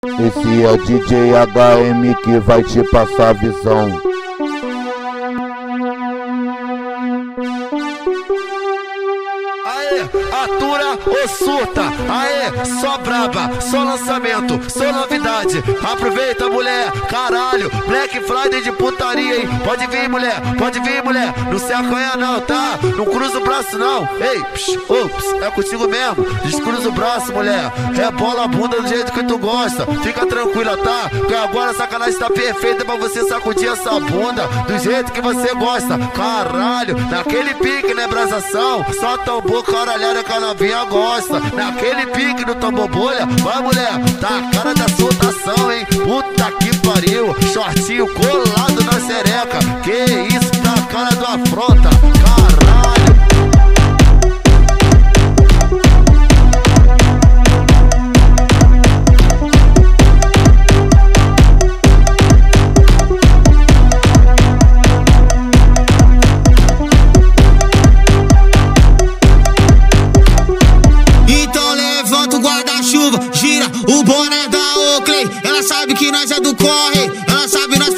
Esse é DJ HM que vai te passar a visão. Aê, atura ou surta, aê, só braba, só lançamento, só novidade. Aproveita, mulher, caralho, Black Friday de putaria, hein? Pode vir, mulher, não se acanha não, tá? Não cruza o braço não, ei, ops, é contigo mesmo. Descruza o braço, mulher, rebola a bunda do jeito que tu gosta. Fica tranquila, tá? Que agora a sacanagem tá perfeita pra você sacudir essa bunda do jeito que você gosta. Caralho, naquele pique, né, brasação? Só tambor caralhada que a novinha gosta. Naquele pique do tambor bolha. Vai, mulher, tá a cara da soltação, hein? Puta que pariu, shortinho colado na sereca. Que isso, tá a cara do afronta. Caralho. Gira o boné da Oakley. Ela sabe que nós é do corre. Ela sabe nós